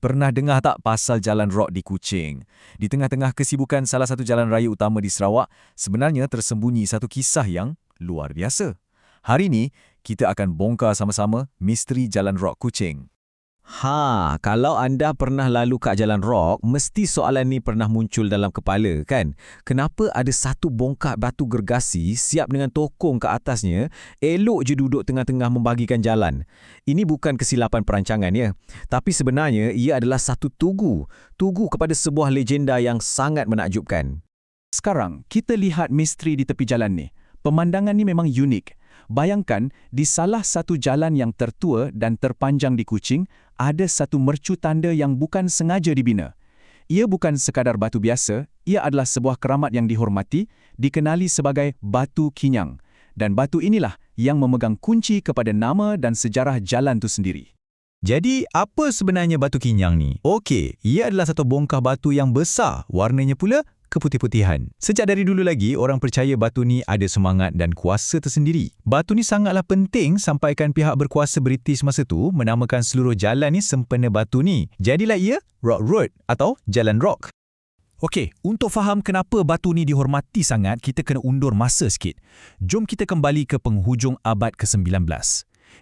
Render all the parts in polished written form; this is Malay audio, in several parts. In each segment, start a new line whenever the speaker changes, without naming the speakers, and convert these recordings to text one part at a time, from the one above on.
Pernah dengar tak pasal jalan rock di Kuching? Di tengah-tengah kesibukan salah satu jalan raya utama di Sarawak, sebenarnya tersembunyi satu kisah yang luar biasa. Hari ini, kita akan bongkar sama-sama misteri jalan rock Kuching.
Kalau anda pernah lalu kat Jalan Rock, mesti soalan ni pernah muncul dalam kepala, kan? Kenapa ada satu bongkak batu gergasi siap dengan tokong ke atasnya, elok je duduk tengah-tengah membagikan jalan? Ini bukan kesilapan perancangan, ya. Tapi sebenarnya, ia adalah satu tugu. Tugu kepada sebuah legenda yang sangat menakjubkan.
Sekarang, kita lihat misteri di tepi jalan ni. Pemandangan ni memang unik. Bayangkan, di salah satu jalan yang tertua dan terpanjang di Kuching, ada satu mercu tanda yang bukan sengaja dibina. Ia bukan sekadar batu biasa, ia adalah sebuah keramat yang dihormati, dikenali sebagai Batu Kinyang. Dan batu inilah yang memegang kunci kepada nama dan sejarah jalan itu sendiri.
Jadi, apa sebenarnya Batu Kinyang ni? Okey, ia adalah satu bongkah batu yang besar, warnanya pula keputih-putihan. Sejak dari dulu lagi, orang percaya batu ni ada semangat dan kuasa tersendiri. Batu ni sangatlah penting sampaikan pihak berkuasa British masa tu menamakan seluruh jalan ni sempena batu ni. Jadilah ia Rock Road atau Jalan Rock.
Okey, untuk faham kenapa batu ni dihormati sangat, kita kena undur masa sikit. Jom kita kembali ke penghujung abad ke-19.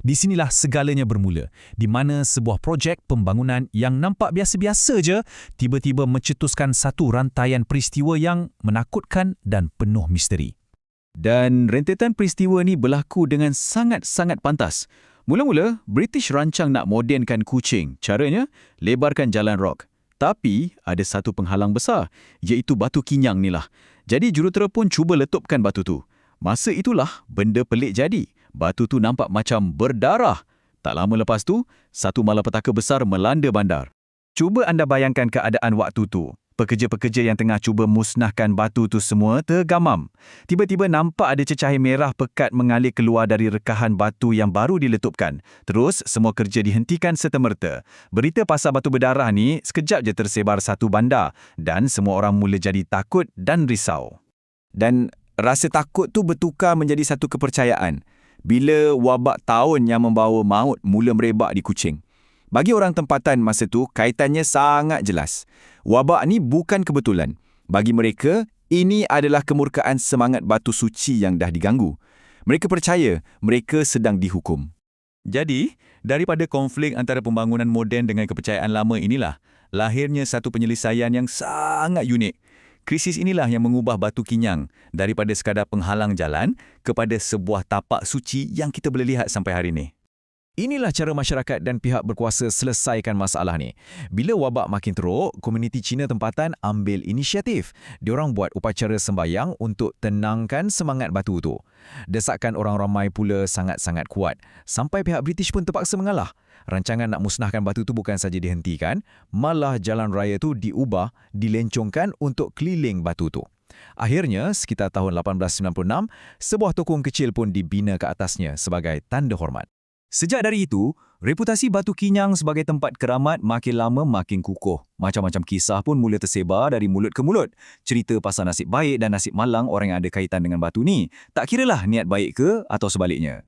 Di sinilah segalanya bermula, di mana sebuah projek pembangunan yang nampak biasa-biasa je, tiba-tiba mencetuskan satu rantaian peristiwa yang menakutkan dan penuh misteri.
Dan rentetan peristiwa ni berlaku dengan sangat-sangat pantas. Mula-mula, British rancang nak modenkan Kuching. Caranya, lebarkan jalan rock. Tapi, ada satu penghalang besar, iaitu Batu Kinyang ni lah. Jadi, jurutera pun cuba letupkan batu tu. Masa itulah, benda pelik jadi. Batu tu nampak macam berdarah. Tak lama lepas tu, satu malapetaka besar melanda bandar. Cuba anda bayangkan keadaan waktu tu. Pekerja-pekerja yang tengah cuba musnahkan batu tu semua tergamam. Tiba-tiba nampak ada cecair merah pekat mengalir keluar dari rekahan batu yang baru diletupkan. Terus, semua kerja dihentikan serta-merta. Berita pasal batu berdarah ni sekejap je tersebar satu bandar dan semua orang mula jadi takut dan risau. Dan rasa takut tu bertukar menjadi satu kepercayaan. Bila wabak taun yang membawa maut mula merebak di Kuching. Bagi orang tempatan masa tu, kaitannya sangat jelas. Wabak ni bukan kebetulan. Bagi mereka, ini adalah kemurkaan semangat batu suci yang dah diganggu. Mereka percaya mereka sedang dihukum. Jadi, daripada konflik antara pembangunan moden dengan kepercayaan lama inilah, lahirnya satu penyelesaian yang sangat unik. Krisis inilah yang mengubah Batu Kinyang daripada sekadar penghalang jalan kepada sebuah tapak suci yang kita boleh lihat sampai hari ini.
Inilah cara masyarakat dan pihak berkuasa selesaikan masalah ni. Bila wabak makin teruk, komuniti Cina tempatan ambil inisiatif. Diorang buat upacara sembahyang untuk tenangkan semangat batu tu. Desakan orang ramai pula sangat-sangat kuat. Sampai pihak British pun terpaksa mengalah. Rancangan nak musnahkan batu tu bukan saja dihentikan, malah jalan raya tu diubah, dilencongkan untuk keliling batu tu. Akhirnya, sekitar tahun 1896, sebuah tokong kecil pun dibina ke atasnya sebagai tanda hormat. Sejak dari itu, reputasi Batu Kinyang sebagai tempat keramat makin lama makin kukuh. Macam-macam kisah pun mula tersebar dari mulut ke mulut. Cerita pasal nasib baik dan nasib malang orang yang ada kaitan dengan batu ni. Tak kiralah niat baik ke atau sebaliknya.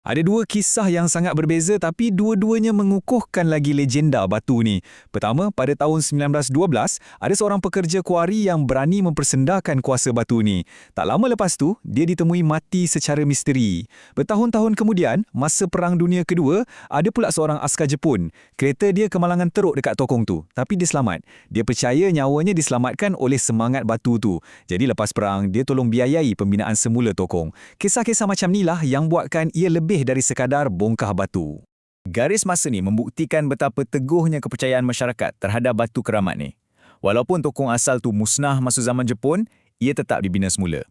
Ada dua kisah yang sangat berbeza tapi dua-duanya mengukuhkan lagi legenda batu ni. Pertama, pada tahun 1912, ada seorang pekerja kuari yang berani mempersendakan kuasa batu ni. Tak lama lepas tu, dia ditemui mati secara misteri. Bertahun-tahun kemudian, masa Perang Dunia Kedua, ada pula seorang askar Jepun. Kereta dia kemalangan teruk dekat tokong tu, tapi dia selamat. Dia percaya nyawanya diselamatkan oleh semangat batu tu. Jadi lepas perang, dia tolong biayai pembinaan semula tokong. Kisah-kisah macam inilah yang buatkan ia lebih dari sekadar bongkah batu. Garis masa ni membuktikan betapa teguhnya kepercayaan masyarakat terhadap batu keramat ni. Walaupun tokong asal tu musnah masa zaman Jepun, ia tetap dibina semula.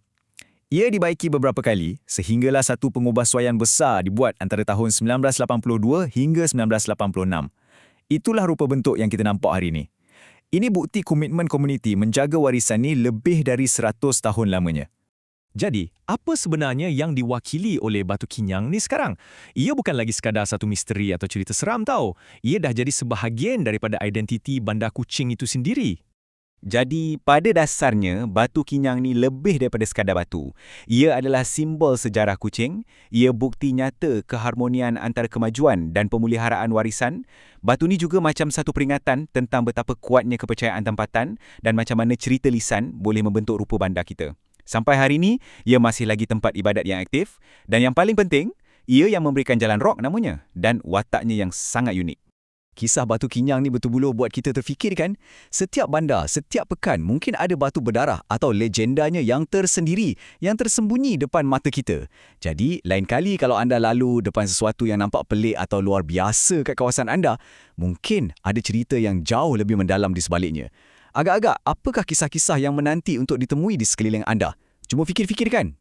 Ia dibaiki beberapa kali sehinggalah satu pengubahsuaian besar dibuat antara tahun 1982 hingga 1986. Itulah rupa bentuk yang kita nampak hari ini. Ini bukti komitmen komuniti menjaga warisan ni lebih dari 100 tahun lamanya. Jadi, apa sebenarnya yang diwakili oleh Batu Kinyang ni sekarang? Ia bukan lagi sekadar satu misteri atau cerita seram tau. Ia dah jadi sebahagian daripada identiti Bandar Kuching itu sendiri.
Jadi, pada dasarnya, batu kinyang ni lebih daripada sekadar batu. Ia adalah simbol sejarah Kuching. Ia bukti nyata keharmonian antara kemajuan dan pemeliharaan warisan. Batu ni juga macam satu peringatan tentang betapa kuatnya kepercayaan tempatan dan macam mana cerita lisan boleh membentuk rupa bandar kita. Sampai hari ini, ia masih lagi tempat ibadat yang aktif. Dan yang paling penting, ia yang memberikan Jalan Rock namanya dan wataknya yang sangat unik.
Kisah batu kinyang ni betul-betul buat kita terfikir kan? Setiap bandar, setiap pekan mungkin ada batu berdarah atau legendanya yang tersendiri, yang tersembunyi depan mata kita. Jadi, lain kali kalau anda lalu depan sesuatu yang nampak pelik atau luar biasa kat kawasan anda, mungkin ada cerita yang jauh lebih mendalam di sebaliknya. Agak-agak, apakah kisah-kisah yang menanti untuk ditemui di sekeliling anda? Cuma fikir-fikir kan?